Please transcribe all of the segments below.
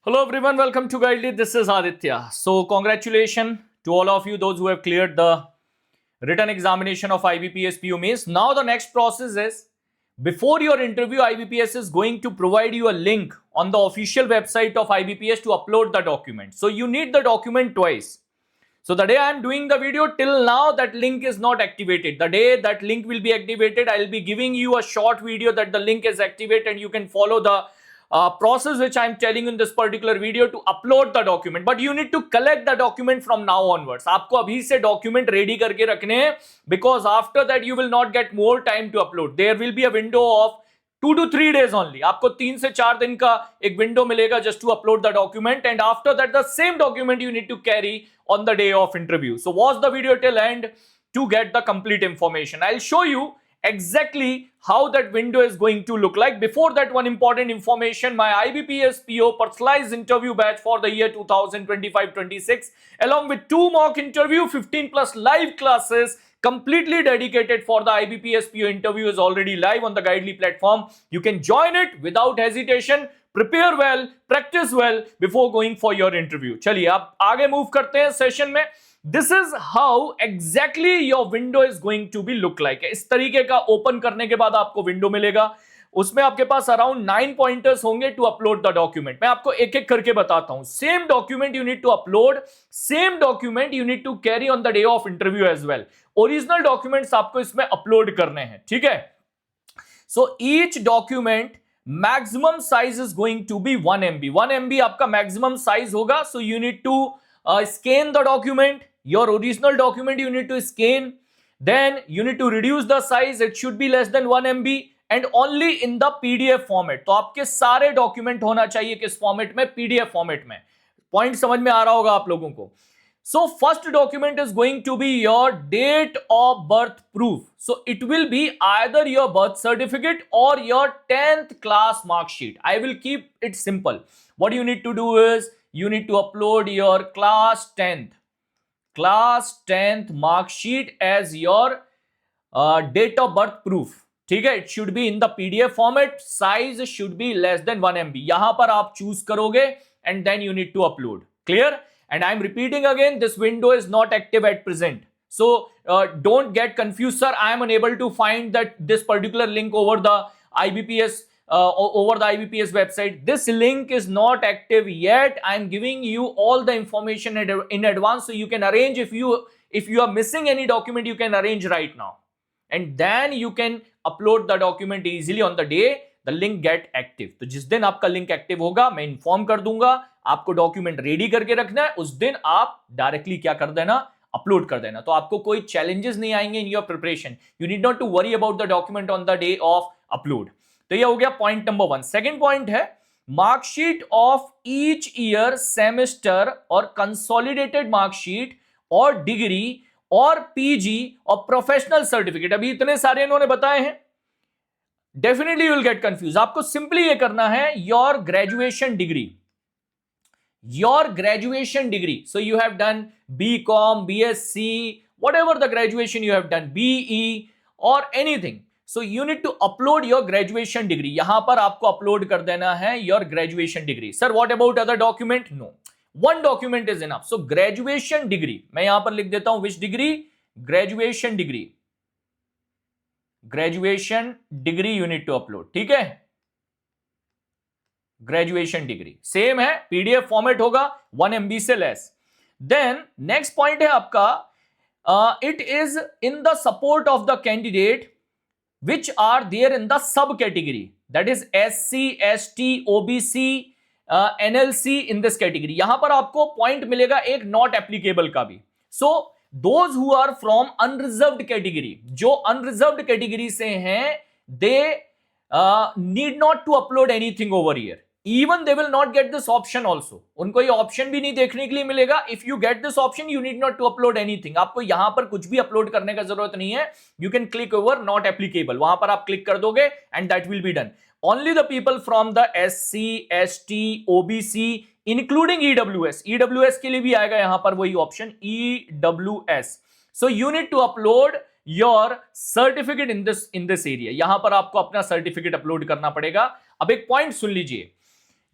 Hello everyone, welcome to Guidely. This is Aditya. So congratulations to all of you, those who have cleared the written examination of IBPS PO Mains. Now the next process is, before your interview, IBPS is going to provide you a link on the official website of IBPS to upload the document. So you need the document twice. So the day I am doing the video, till now that link is not activated. The day that link will be activated, I will be giving you a short video that the link is activated and you can follow the process which I am telling you in this particular video to upload the document. But you need to collect the document from now onwards. आपको अभी से document ready करके रखने हैं, because after that you will not get more time to upload. There will be a window of 2 to 3 days only. आपको 3 से 4 दिन का एक विंडो मिलेगा just to upload the document, and after that the same document you need to carry on the day of interview. So watch the video till end to get the complete information. I'll show you exactly how that window is going to look like. Before that, one important information: my IBPS PO personalized interview batch for the year 2025-26 along with 2 mock interview, 15 plus live classes completely dedicated for the IBPS PO interview is already live on the Guidely platform. You can join it without hesitation. Prepare well, practice well before going for your interview. चलिए अब आगे move करते हैं session में. This is how exactly your window is going to be look like. इस तरीके का open करने के बाद आपको विंडो मिलेगा. उसमें आपके पास अराउंड 9 पॉइंटर्स होंगे टू अपलोड द डॉक्यूमेंट. मैं आपको एक एक करके बताता हूं. Same document you need to upload, same document you need to carry on the day of interview as well. Original documents आपको इसमें अपलोड करने हैं, ठीक है. So each document maximum size is going to be 1 MB. 1 MB आपका maximum size होगा. So you need to scan the document. Your original document you need to scan, then you need to reduce the size. It should be less than 1 MB and only in the PDF format. तो आपके सारे document होना चाहिए किस format में? PDF format में. Point समझ में आ रहा होगा आप लोगों को. So first document is going to be your date of birth proof. So it will be either your birth certificate or your 10th class mark sheet. I will keep it simple. What you need to do is you need to upload your class 10th mark sheet as your date of birth proof. ठीक है. It should be in the PDF format. Size should be less than 1 MB. यहां पर आप choose करोगे and then you need to upload. Clear? And I'm repeating again, this window is not active at present. So don't get confused, sir. I am unable to find that this particular link over the IBPS website. This link is not active yet. I'm giving you all the information in advance, so you can arrange. If you are missing any document, you can arrange right now, and then you can upload the document easily on the day the link get active. तो जिस दिन आपका link active होगा मैं inform कर दूंगा. आपको document ready करके रखना है. उस दिन आप डायरेक्टली क्या कर देना? अपलोड कर देना. तो आपको कोई चैलेंजेस नहीं आएंगे in your preparation. You need not to worry about the document on the day of upload. तो ये हो गया पॉइंट नंबर 1. सेकेंड पॉइंट है marksheet of each year, semester और कंसोलिडेटेड मार्कशीट और डिग्री और पीजी और प्रोफेशनल सर्टिफिकेट. अभी इतने सारे इन्होंने बताए हैं. Definitely you will get confuse. आपको सिंपली ये करना है your graduation degree. So you have done BCom, BSc, whatever the graduation you have done, BE or anything. So you need to upload your graduation degree. यहां पर आपको upload कर देना है your graduation degree. Sir, what about other document? No. One document is enough. So graduation degree. मैं यहां पर लिख देता हूं which degree? Graduation degree. Graduation degree you need to upload. ठीक है. ग्रेजुएशन डिग्री सेम है. पीडीएफ फॉर्मेट होगा, 1 MB से लेस. देन नेक्स्ट पॉइंट है आपका it is in the support of the candidate which are there in the sub category, that is SC, ST, OBC, NLC in this category. यहां पर आपको point मिलेगा एक not applicable का भी. So those who are from unreserved category, जो unreserved category से हैं, they need not to upload anything over here. Even they will not get this option also. उनको ये ऑप्शन भी नहीं देखने के लिए मिलेगा. If you get this option, you need not to upload anything. आपको यहां पर कुछ भी अपलोड करने का जरूरत नहीं है. You can click over not applicable. वहां पर आप क्लिक कर दोगे and that will be done. Only the people from the SC, ST, OBC, including EWS. EWS के लिए भी आएगा यहां पर वही option EWS. So you need to upload your certificate in this area. यहां पर आपको अपना सर्टिफिकेट अपलोड करना पड़ेगा. अब एक पॉइंट सुन लीजिए.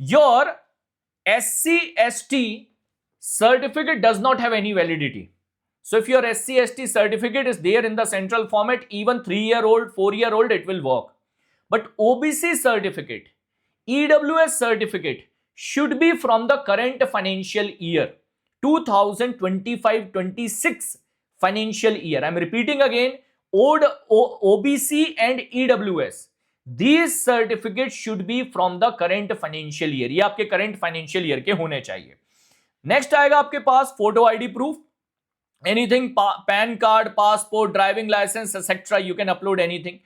Your SC/ST certificate does not have any validity. So if your SC/ST certificate is there in the central format, even 3-year-old, 4-year-old, it will work. But OBC certificate, EWS certificate should be from the current financial year, 2025-26 financial year. I'm repeating again, OBC and EWS. These certificates should be from the current financial year. ये आपके current financial year के होने चाहिए. Next आएगा आपके पास photo ID proof. Anything, PAN card, passport, driving license, etc. You can upload anything.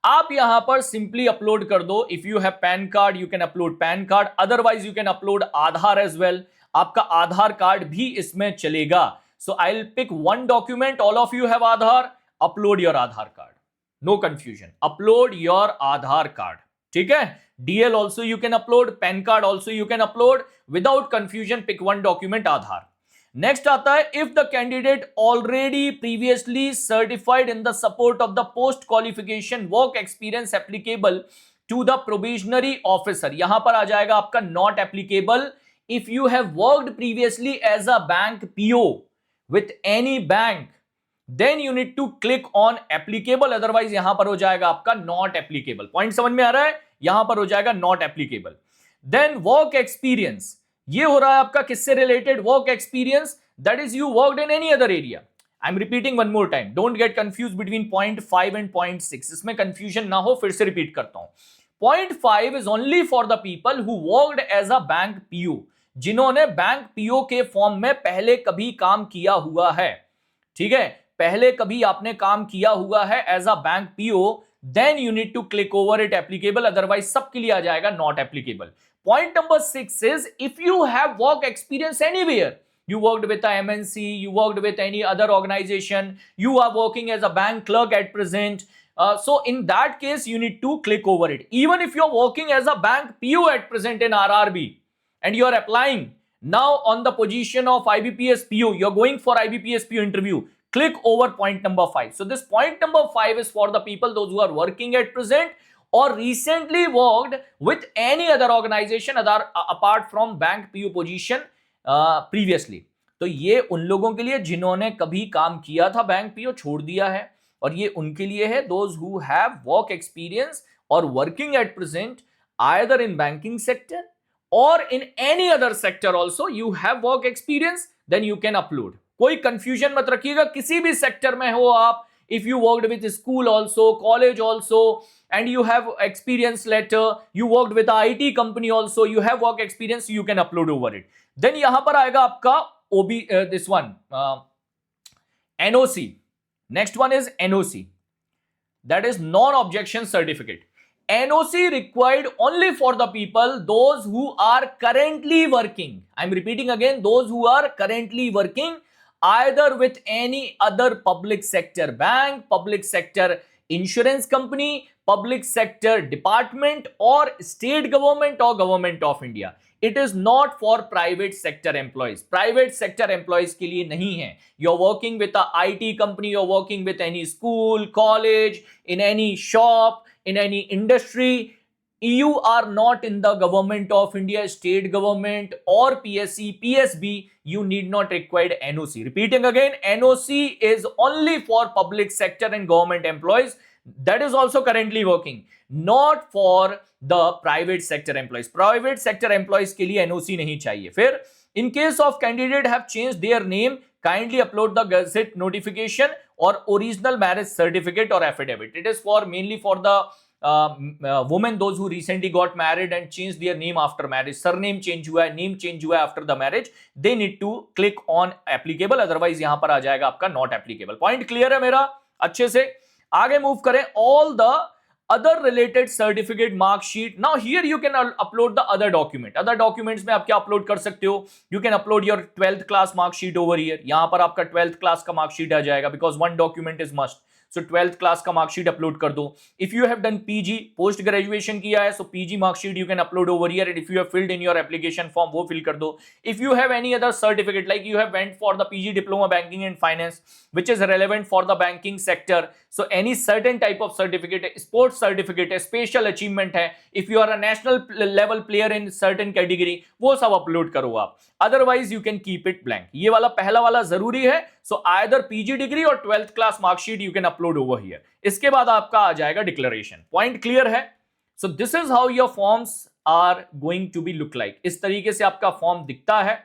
आप यहां पर सिंपली अपलोड कर दो. If you have PAN card you can upload PAN card, otherwise you can upload Aadhaar as well. आपका Aadhaar card भी इसमें चलेगा. So I will pick one document. All of you have Aadhaar, upload your Aadhaar card. No confusion, upload your Aadhaar card. ठीक है. DL also you can upload, PAN card also you can upload. Without confusion pick one document, Aadhaar. Next आता है, if the candidate already previously certified in the support of the post qualification work experience applicable to the probationary officer. यहां पर आ जाएगा आपका not applicable. If you have worked previously as a bank PO with any bank, then you need to click on applicable, otherwise यहां पर हो जाएगा आपका नॉट एप्लीकेबल. पॉइंट समझ में आ रहा है? यहां पर हो जाएगा not applicable. Then work experience, ये हो रहा है आपका किससे related? Work experience, that is you worked in any other area. I am repeating one more time, don't get confuse between point 5 and point 6. इसमें कंफ्यूजन ना हो, फिर से रिपीट करता हूं. Point 5 is only for the people who worked as a bank PO, जिन्होंने bank PO के form में पहले कभी काम किया हुआ है. ठीक है, पहले कभी आपने काम किया हुआ है as a bank PO, then you need to click over it applicable, otherwise सबके लिए आ जाएगा not applicable. Point number 6 is, if you have work experience anywhere, you worked with a MNC, you worked with any other organization, you are working as a bank clerk at present, so in that case you need to click over it. Even if you're working as a bank PO at present in RRB and you are applying now on the position of IBPS PO, you're going for IBPS PO interview, click over point number 5. So this point number 5 is for the people, those who are working at present or recently worked with any other organization apart from bank PO position previously. तो ये उन लोगों के लिए जिन्होंने कभी काम किया था बैंक पीओ, छोड़ दिया है. और ये उनके लिए है those who have work experience or working at present either in banking sector or in any other sector also you have work experience, then you can upload. कोई कंफ्यूजन मत रखिएगा, किसी भी सेक्टर में हो आप. If you worked with school also, college also, and you have experience letter, you worked with a IT company also, you have work experience, you can upload over it. Then यहां पर आएगा आपका this one, NOC. Next one is NOC. That is non-objection certificate. NOC required only for the people, those who are currently working. I'm repeating again, those who are currently working either with any other public sector bank, public sector insurance company, public sector department, or state government or government of India. It is not for private sector employees. Private sector employees के लिए नहीं है. You're working with a IT company, you're working with any school, college, in any shop, in any industry. You are not in the government of India, state government or PSC, PSB, you need not require NOC. Repeating again, NOC is only for public sector and government employees. That is also currently working, not for the private sector employees. Private sector employees के लिए NOC नहीं चाहिए. फिर in case of candidate have changed their name, kindly upload the gazette notification or original marriage certificate or affidavit. It is for mainly for the women, those who recently got married and changed their name after marriage, surname change हुआ है, name change हुआ है after the marriage, they need to click on applicable, otherwise यहां पर आ जाएगा आपका not applicable. Point clear है मेरा? अच्छे से आगे मूव करें. all the other related certificate, mark sheet. Now here you can upload the other document. other documents में आप क्या upload कर सकते हो? You can upload your 12th class mark sheet over here. यहाँ पर आपका 12th class का mark sheet आ जाएगा, because one document is must. So 12th class का मार्कशीट अपलोड कर दो. If you have done PG, post graduation किया है, so PG marksheet you can upload over here. And if you have filled in your application form, वो fill कर दो. If you have any other certificate like you have went for the PG diploma banking and finance which is relevant for the banking sector, so any certain type of certificate, sports certificate है, special achievement है, if you are a national level player in certain category, वो सब upload करो आप. otherwise you can keep it blank. ये वाला पहला वाला जरूरी है. so either PG डिग्री और 12th class marksheet you can upload over here. इसके बाद आपका आ जाएगा डिक्लेरेशन. पॉइंट क्लियर है? so this is how your forms are going to be look like. इस तरीके से आपका फॉर्म दिखता है.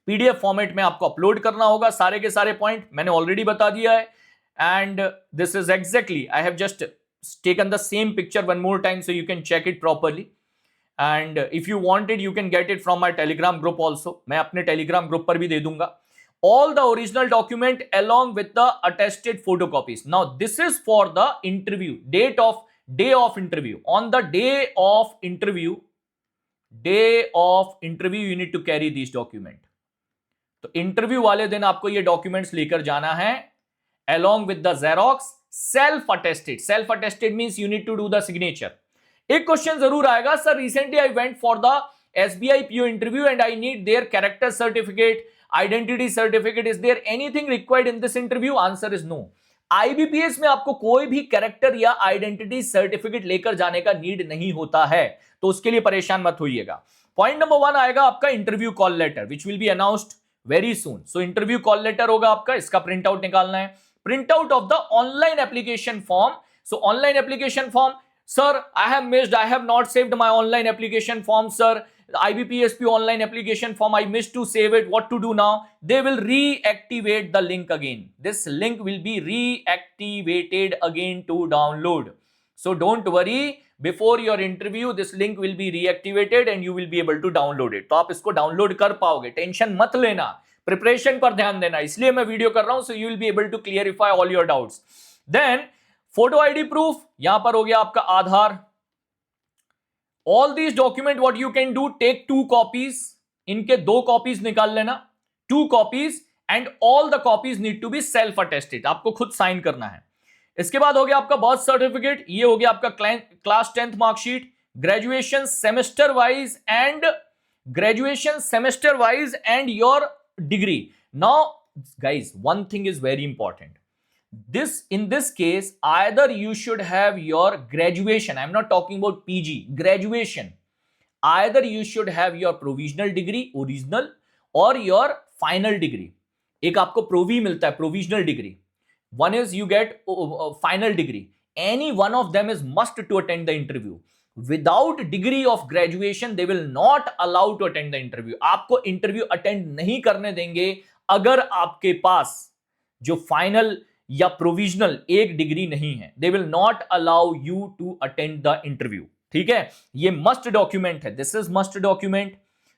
पीडीएफ फॉर्मेट में आपको अपलोड करना होगा. सारे के सारे पॉइंट मैंने ऑलरेडी बता दिया है. And this is exactly, I have just taken the same picture one more time so you can check it properly. And if you want it, you can get it from my Telegram group also. मैं अपने Telegram group पर भी दे दूंगा. All the original document along with the attested photocopies. Now this is for the interview, day of interview. On the day of interview you need to carry these document. तो interview वाले दिन आपको ये documents लेकर जाना है along with the Xerox. self attested means you need to do the signature. एक question जरूर आएगा, sir recently I went for the SBI PO interview and I need their character certificate, identity certificate. Is there anything required in this interview? Answer is no. IBPS में आपको कोई भी character या identity certificate लेकर जाने का need नहीं होता है, तो उसके लिए परेशान मत होइएगा. पॉइंट नंबर 1 आएगा आपका interview call letter which will be announced very soon. So interview call letter होगा आपका, इसका प्रिंट आउट निकालना है. Print out of the online application form. So online application form, sir, I have missed, I have not saved my online application form, sir. IBPSP online application form, I missed to save it. What to do now? They will reactivate the link again. This link will be reactivated again to download. So don't worry, before your interview, this link will be reactivated and you will be able to download it. तो आप इसको download कर पाओगे, tension मत लेना, preparation पर ध्यान देना. इसलिए मैं वीडियो कर रहा हूं, so you will be able to clarify all your doubts. Then photo ID proof, यहां पर हो गया आपका Aadhaar. All these document what you can do, take 2 copies. इनके 2 कॉपीज निकाल लेना, 2 copies. And all the copies need to be self attested, आपको खुद साइन करना है. इसके बाद हो गया आपका बर्थ सर्टिफिकेट, ये हो गया आपका class 10th marksheet, graduation semester wise and your degree. Now guys, one thing is very important. In this case, either you should have your graduation, I'm not talking about PG, graduation. Either you should have your provisional degree, original, or your final degree. एक आपको प्रोवी मिलता है, provisional degree. One is you get final degree. Any one of them is must to attend the interview. Without degree of graduation, they will not allow to attend the interview. आपको interview attend नहीं करने देंगे अगर आपके पास जो final या provisional एक degree नहीं है. They will not allow you to attend the interview. ठीक है, ये मस्ट डॉक्यूमेंट है. This is must document,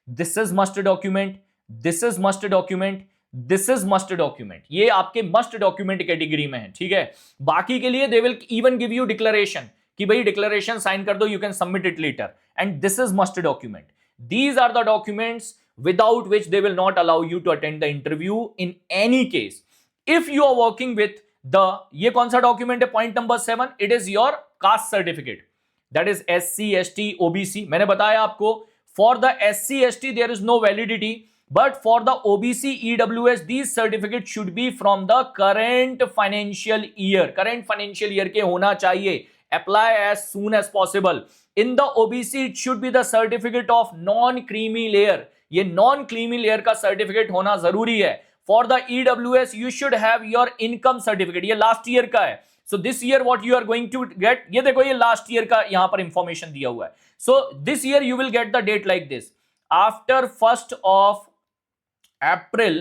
this is must document, this is must document, this is must document. ये आपके मस्ट डॉक्यूमेंट कैटेगरी में है. ठीक है, बाकी के लिए they will even give you declaration कि भाई डिक्लेरेशन साइन कर दो, you can submit it later. And this is must document. These are the documents without which they will not allow you to attend the interview in any case. If you are working with the, ये कौन सा document है? Point number 7, it is your caste certificate, that is SC ST OBC. मैंने बताया आपको, for the SC ST there is no validity, but for the OBC EWS these certificates should be from the current financial year. Current financial year के होना चाहिए. Apply as soon as possible. In the OBC it should be the certificate of non-creamy layer. ये non creamy layer का certificate होना जरूरी है. For the EWS you should have your income certificate. ये last year का है. So this year what you are going to get, ये देखो ये लास्ट ईयर का यहां पर इंफॉर्मेशन दिया हुआ है. So this year you will get the date like this. After 1st of April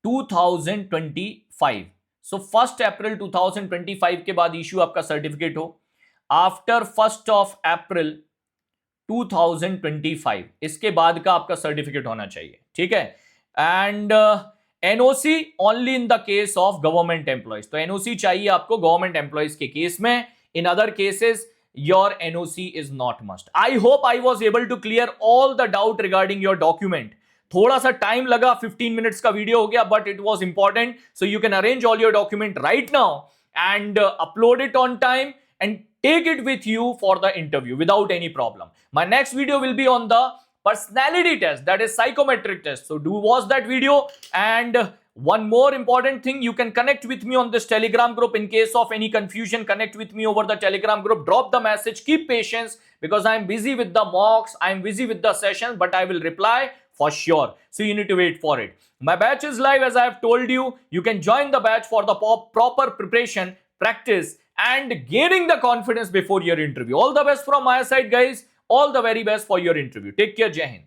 2025. So 1st April 2025 के बाद इश्यू आपका सर्टिफिकेट हो. After 1st of April 2025 इसके बाद का आपका सर्टिफिकेट होना चाहिए. ठीक है, and NOC only in the case of government employees. तो NOC चाहिए आपको गवर्नमेंट एम्प्लॉइज के केस में. In other cases your NOC is not must. I hope I was able to clear all the doubt regarding your document. थोड़ा सा time लगा, 15 minutes का video हो गया, but it was important. So you can arrange all your document right now and upload it on time and take it with you for the interview without any problem. My next video will be on the personality test, that is psychometric test. So do watch that video. And one more important thing, you can connect with me on this Telegram group. In case of any confusion, connect with me over the Telegram group. Drop the message. Keep patience because I'm busy with the mocks. I'm busy with the sessions, but I will reply for sure. So you need to wait for it. My batch is live, as I have told you. You can join the batch for the proper preparation, practice, and gaining the confidence before your interview. All the best from my side, guys. All the very best for your interview. Take care. Jai Hind.